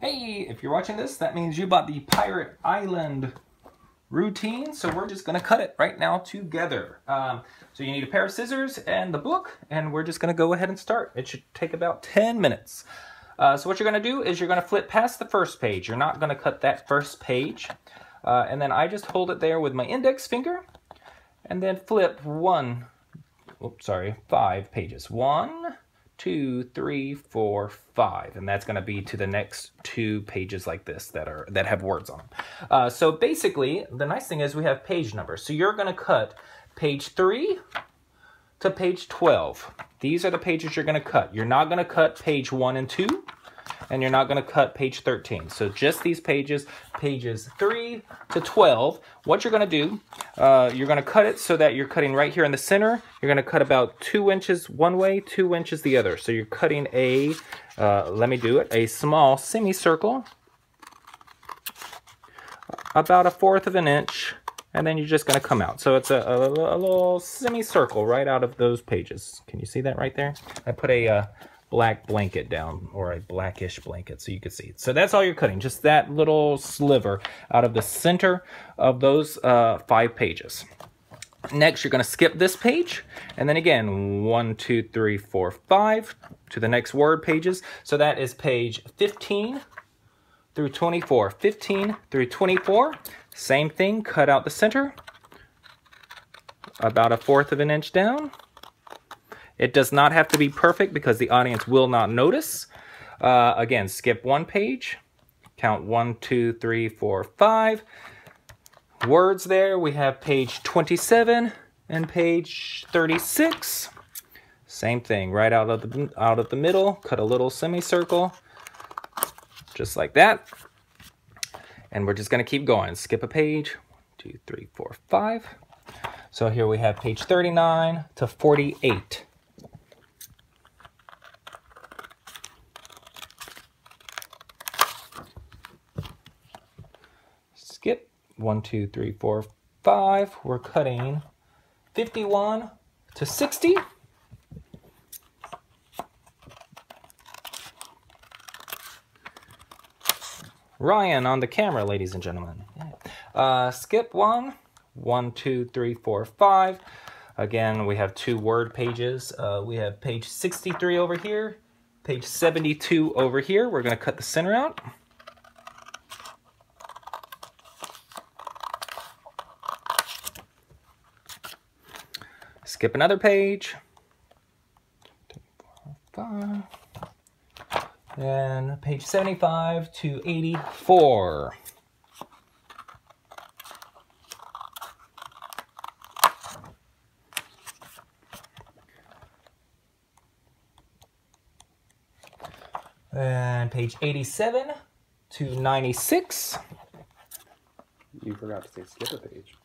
Hey, if you're watching this, that means you bought the Pirate Island routine, so we're just gonna cut it right now together. So you need a pair of scissors and the book, and we're just gonna go ahead and start. It should take about 10 minutes. So what you're gonna do is you're gonna flip past the first page. You're not gonna cut that first page. And then I just hold it there with my index finger, and then flip 5 pages. 1, 2, 3, 4, 5, and that's going to be to the next 2 pages like this that have words on them. So basically, the nice thing is we have page numbers. So you're going to cut page 3 to page 12. These are the pages you're going to cut. You're not going to cut page 1 and 2, and you're not going to cut page 13. So just these pages 3 to 12. What you're going to do, you're going to cut it so that you're cutting right here in the center. You're going to cut about 2 inches one way, 2 inches the other. So you're cutting a, a small semicircle, about 1/4 of an inch, and then you're just going to come out. So it's a little semicircle right out of those pages. Can you see that right there? I put a black blanket down, or a blackish blanket, so you can see. So that's all you're cutting, just that little sliver out of the center of those 5 pages. Next, you're going to skip this page, and then again 1, 2, 3, 4, 5 to the next word pages. So that is page 15 through 24. 15 through 24, same thing, cut out the center about 1/4 of an inch down. It does not have to be perfect because the audience will not notice. Again, skip 1 page. Count 1, 2, 3, 4, 5. Words there. We have page 27 and page 36. Same thing, right out of the middle. Cut a little semicircle, just like that. And we're just going to keep going. Skip a page. 1, 2, 3, 4, 5. So here we have page 39 to 48. Skip 1, 2, 3, 4, 5. We're cutting 51 to 60. Ryan on the camera, ladies and gentlemen. Skip 1, 1, 2, 3, 4, 5. Again, we have 2 word pages. We have page 63 over here, page 72 over here. We're going to cut the center out. Skip another page. 2, 4, 5. And page 75 to 84. And page 87 to 96. You forgot to say skip a page.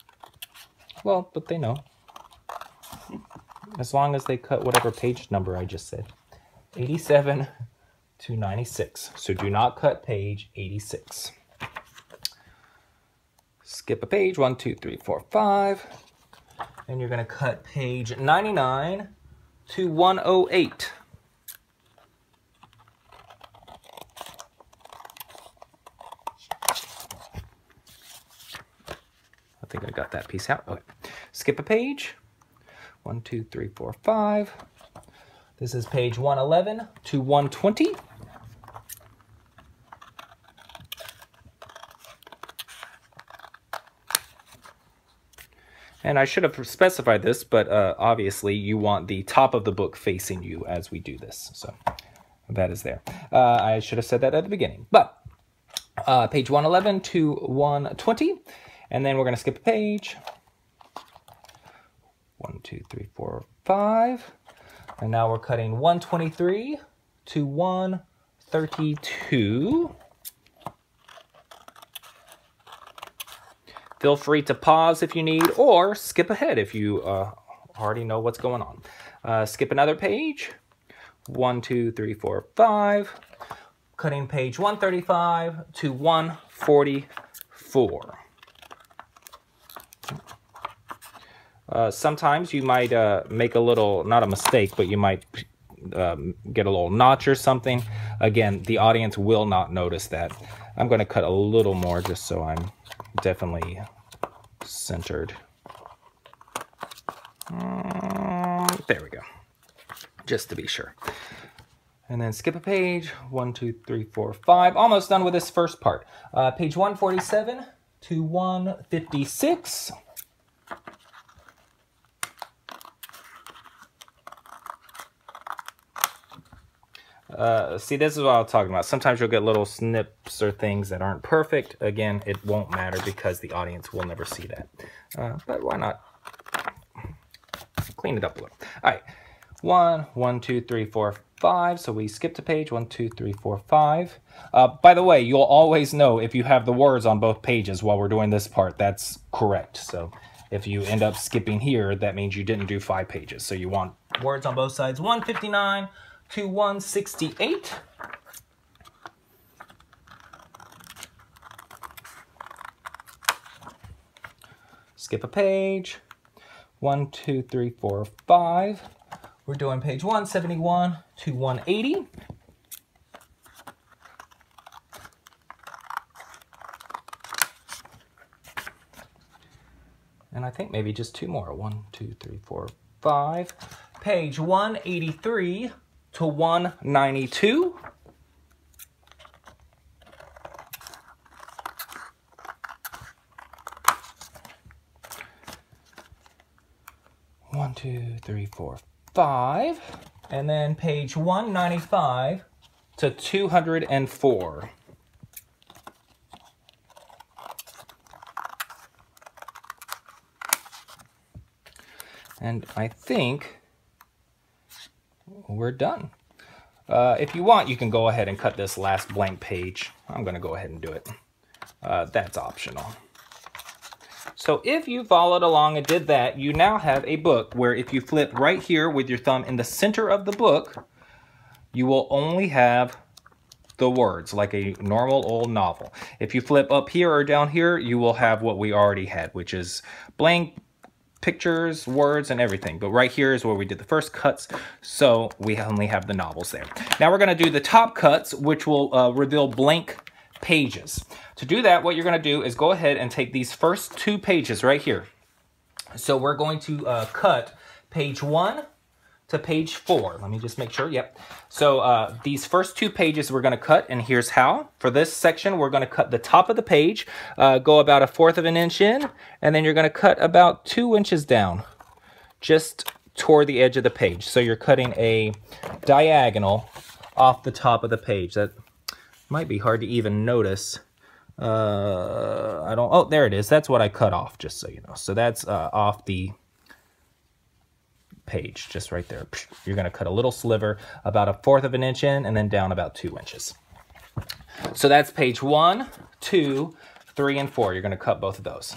Well, but they know. As long as they cut whatever page number I just said. 87 to 96. So do not cut page 86. Skip a page. 1, 2, 3, 4, 5. And you're going to cut page 99 to 108. I think I got that piece out. Okay. Skip a page. 1, 2, 3, 4, 5. This is page 111 to 120. And I should have specified this, but obviously you want the top of the book facing you as we do this. So that is there. I should have said that at the beginning. But page 111 to 120. And then we're going to skip a page. 1, 2, 3, 4, 5. And now we're cutting 123 to 132. Feel free to pause if you need, or skip ahead if you already know what's going on. Skip another page. 1, 2, 3, 4, 5. Cutting page 135 to 144. Sometimes you might make a little, not a mistake, but you might get a little notch or something. Again, the audience will not notice that. I'm going to cut a little more just so I'm definitely centered. There we go. Just to be sure. And then skip a page. 1, 2, 3, 4, 5. Almost done with this first part. Page 147 to 156. See, this is what I was talking about. Sometimes you'll get little snips or things that aren't perfect. Again, it won't matter because the audience will never see that. But why not clean it up a little? All right. 1, 2, 3, 4, 5. So we skipped a page. 1, 2, 3, 4, 5. By the way, you'll always know if you have the words on both pages while we're doing this part. That's correct. So if you end up skipping here, that means you didn't do 5 pages. So you want words on both sides. 159 to 168. Skip a page. 1, 2, 3, 4, 5. We're doing page 171 to 180. And I think maybe just 2 more. 1, 2, 3, 4, 5. Page 183 to 192. One, 2, 3, 4, 5. And then page 195 to 204. And I think we're done. If you want, you can go ahead and cut this last blank page. I'm going to go ahead and do it. That's optional. So if you followed along and did that, you now have a book where if you flip right here with your thumb in the center of the book, you will only have the words like a normal old novel. If you flip up here or down here, you will have what we already had, which is blank pictures, words, and everything. But right here is where we did the first cuts, so we only have the novels there. Now we're going to do the top cuts, which will reveal blank pages. To do that, what you're going to do is go ahead and take these first 2 pages right here. So we're going to cut page 1 to page 4. Let me just make sure. Yep. So these first 2 pages we're going to cut, and here's how. For this section, we're going to cut the top of the page, go about 1/4 of an inch in, and then you're going to cut about 2 inches down, just toward the edge of the page. So you're cutting a diagonal off the top of the page. That might be hard to even notice. Oh, there it is. That's what I cut off, just so you know. So that's off the page, just right there. You're going to cut a little sliver about 1/4 of an inch in and then down about 2 inches. So that's page 1, 2, 3, and 4. You're going to cut both of those.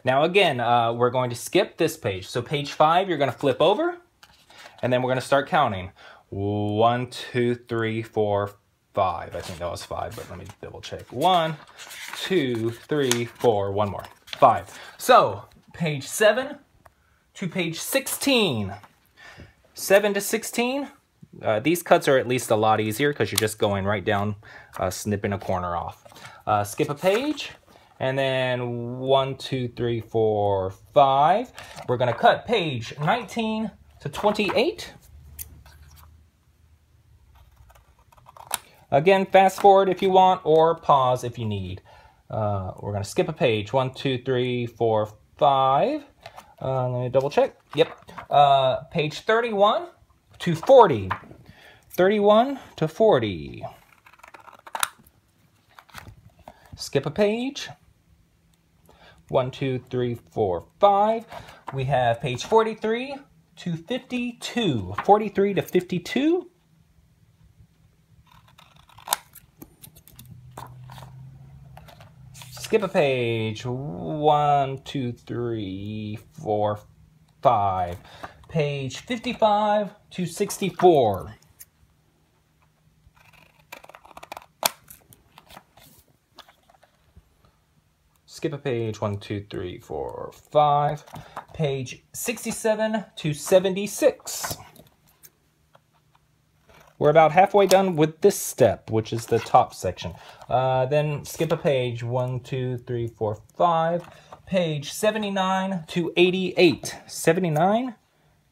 Now again, we're going to skip this page. So page 5, you're going to flip over, and then we're going to start counting. 1, 2, 3, 4, 5. I think that was 5, but let me double check. 1, 2, 3, 4. One more. 5. So page 7 to page 16. 7 to 16. These cuts are at least a lot easier because you're just going right down, snipping a corner off. Skip a page, and then 1, 2, 3, 4, 5. We're going to cut page 19 to 28. Again, fast forward if you want, or pause if you need. We're going to skip a page. 1, 2, 3, 4, 5. Let me double check. Yep. Page 31 to 40. 31 to 40. Skip a page. 1, 2, 3, 4, 5. We have page 43 to 52. 43 to 52. Skip a page. 1, 2, 3, 4, 5. Page 55 to 64. Skip a page. 1, 2, 3, 4, 5. Page 67 to 76. We're about halfway done with this step, which is the top section. Then skip a page, 1, 2, 3, 4, 5. Page 79 to 88. 79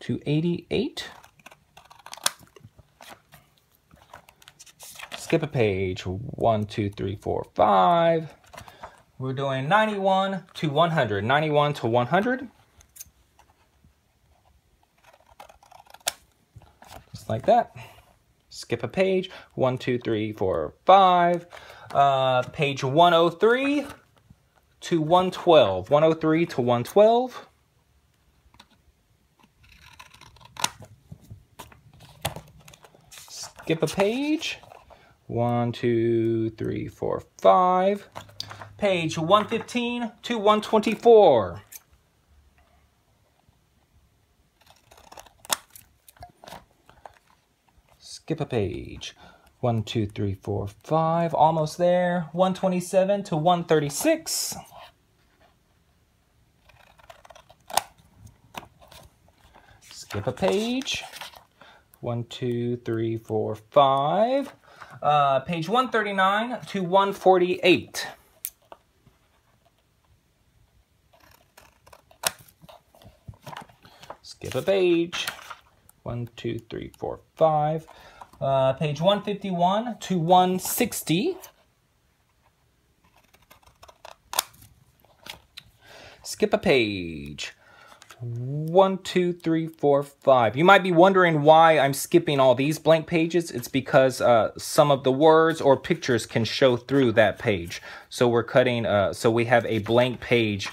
to 88. Skip a page, 1, 2, 3, 4, 5. We're doing 91 to 100. 91 to 100. Just like that. Skip a page, 1, 2, 3, 4, 5. Page 103 to 112. 103 to 112. Skip a page. 1, 2, 3, 4, 5. Page 115 to 124. Skip a page. 1, 2, 3, 4, 5. Almost there. 127 to 136. Skip a page. 1, 2, 3, 4, 5. Page 139 to 148. Skip a page. 1, 2, 3, 4, 5. Page 151 to 160. Skip a page. 1, 2, 3, 4, 5. You might be wondering why I'm skipping all these blank pages. It's because some of the words or pictures can show through that page. So we're cutting, so we have a blank page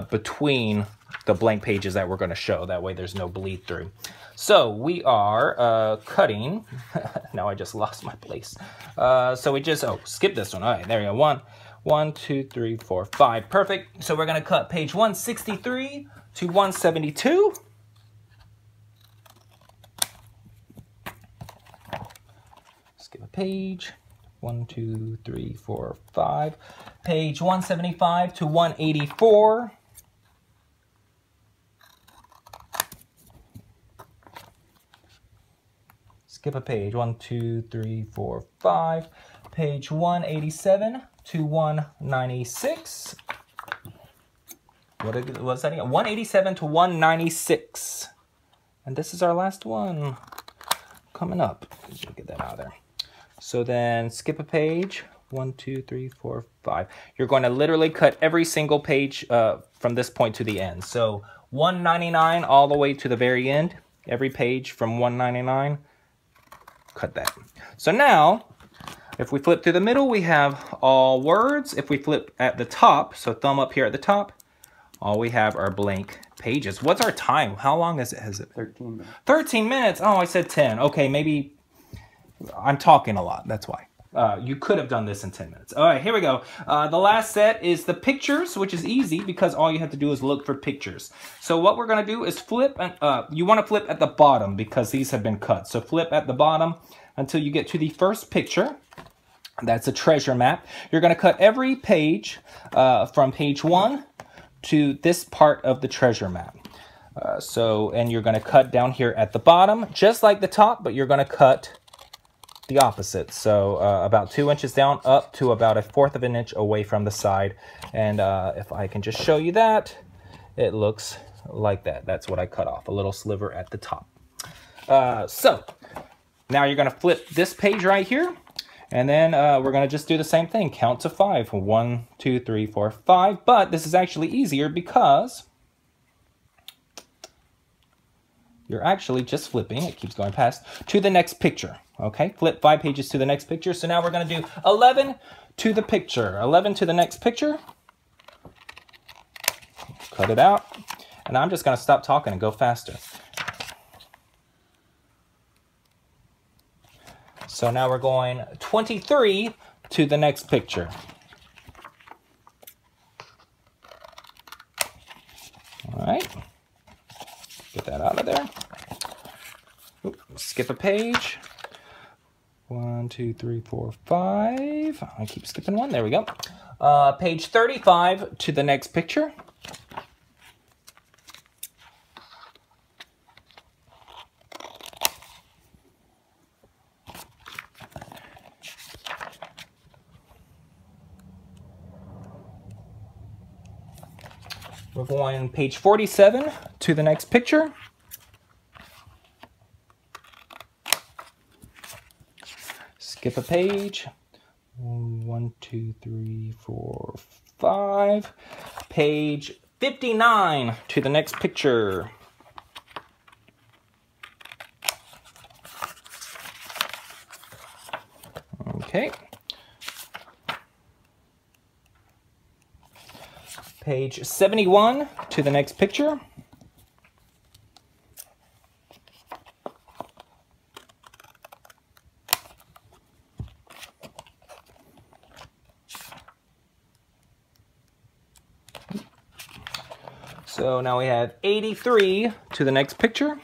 between the blank pages that we're going to show. That way there's no bleed through. So we are cutting. Now I just lost my place. So we just, skip this one. All right, there we go. 1, 2, 3, 4, 5. Perfect. So we're going to cut page 163 to 172. Skip a page. 1, 2, 3, 4, 5. Page 175 to 184. Skip a page. 1, 2, 3, 4, 5. Page 187 to 196. What was that again? 187 to 196. And this is our last one coming up. Get that out of there. So then skip a page. 1, 2, 3, 4, 5. You're going to literally cut every single page from this point to the end. So 199 all the way to the very end. Every page from 199. Cut that. So now, if we flip through the middle, we have all words. If we flip at the top, so thumb up here at the top, all we have are blank pages. What's our time? How long is it? 13 minutes. 13 minutes. Oh, I said 10. Okay, maybe I'm talking a lot. That's why. You could have done this in 10 minutes. All right, here we go. The last set is the pictures, which is easy because all you have to do is look for pictures. So what we're going to do is flip. And you want to flip at the bottom because these have been cut. So flip at the bottom until you get to the first picture. That's a treasure map. You're going to cut every page from page 1 to this part of the treasure map. And you're going to cut down here at the bottom, just like the top, but you're going to cut the opposite. So about 2 inches down, up to about 1/4 of an inch away from the side. And if I can just show you that, it looks like that. That's what I cut off, a little sliver at the top. So now you're going to flip this page right here. And then we're going to just do the same thing. Count to 5. 1, 2, 3, 4, 5. But this is actually easier because you're actually just flipping. It keeps going past to the next picture. Okay, flip 5 pages to the next picture. So now we're going to do 11 to the picture. 11 to the next picture. Cut it out. And I'm just going to stop talking and go faster. So now we're going 23 to the next picture. All right. Get that out of there. Oop, skip a page. 1, 2, 3, 4, 5. I keep skipping one. There we go. Page 35 to the next picture. We're going page 47 to the next picture. Skip a page. 1, 2, 3, 4, 5. Page 59 to the next picture. Okay. Page 71 to the next picture. So now we have 83 to the next picture.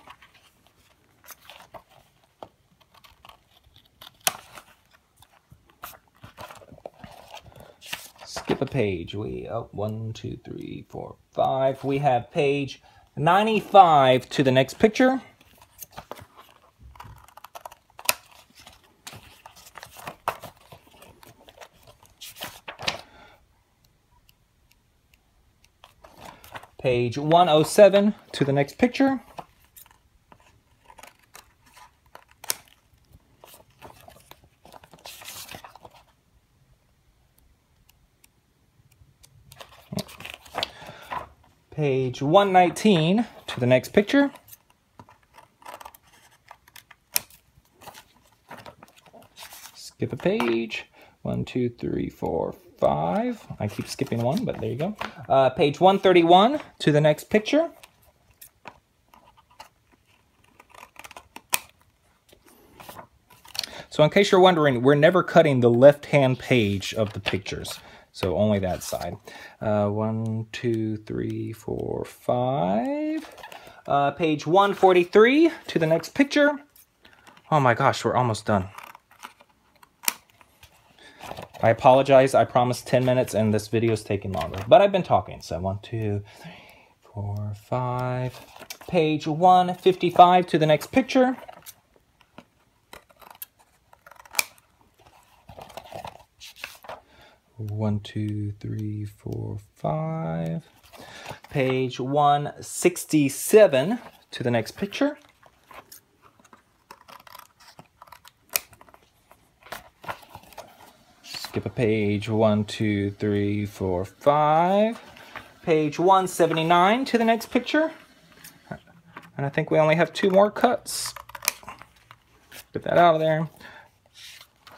Skip a page. 1, 2, 3, 4, 5. We have page 95 to the next picture. Page 107 to the next picture. Page 119 to the next picture. Skip a page. 1, 2, 3, 4, 5. I keep skipping one, but there you go. Page 131 to the next picture. So in case you're wondering, we're never cutting the left-hand page of the pictures. So only that side. 1, 2, 3, 4, 5. Page 143 to the next picture. Oh my gosh, we're almost done. I apologize. I promised 10 minutes and this video is taking longer. But I've been talking. So 1, 2, 3, 4, 5. Page 155 to the next picture. One, 2, 3, 4, 5. Page 167 to the next picture. Skip a page. 1, 2, 3, 4, 5. Page 179 to the next picture. And I think we only have 2 more cuts. Get that out of there.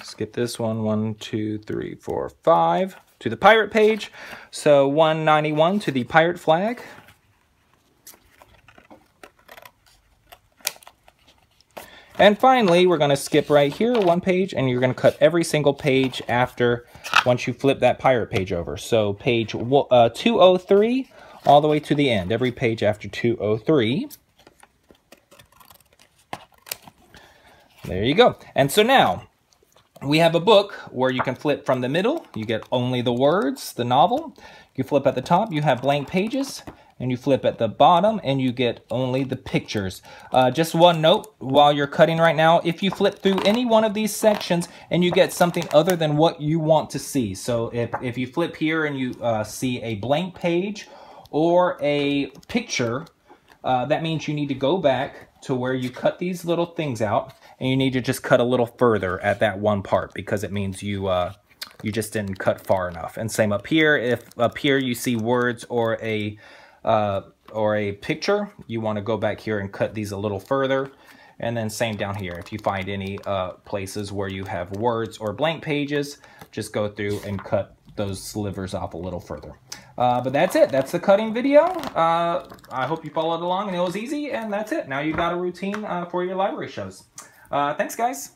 Skip this one. 1, 2, 3, 4, 5 to the pirate page. So 191 to the pirate flag. And finally, we're going to skip right here 1 page, and you're going to cut every single page after once you flip that pirate page over. So page 203 all the way to the end. Every page after 203. There you go. And so now we have a book where you can flip from the middle. You get only the words, the novel. You flip at the top, you have blank pages. And you flip at the bottom and you get only the pictures. Just one note while you're cutting right now, if you flip through any one of these sections and you get something other than what you want to see. So if you flip here and you see a blank page or a picture, that means you need to go back to where you cut these little things out, and you need to just cut a little further at that one part, because it means you just didn't cut far enough. And same up here. If up here you see words or a picture, you want to go back here and cut these a little further. And then same down here. If you find any places where you have words or blank pages, just go through and cut those slivers off a little further. But that's it. That's the cutting video. I hope you followed along and it was easy, and that's it. Now you got a routine for your library shows. Thanks, guys.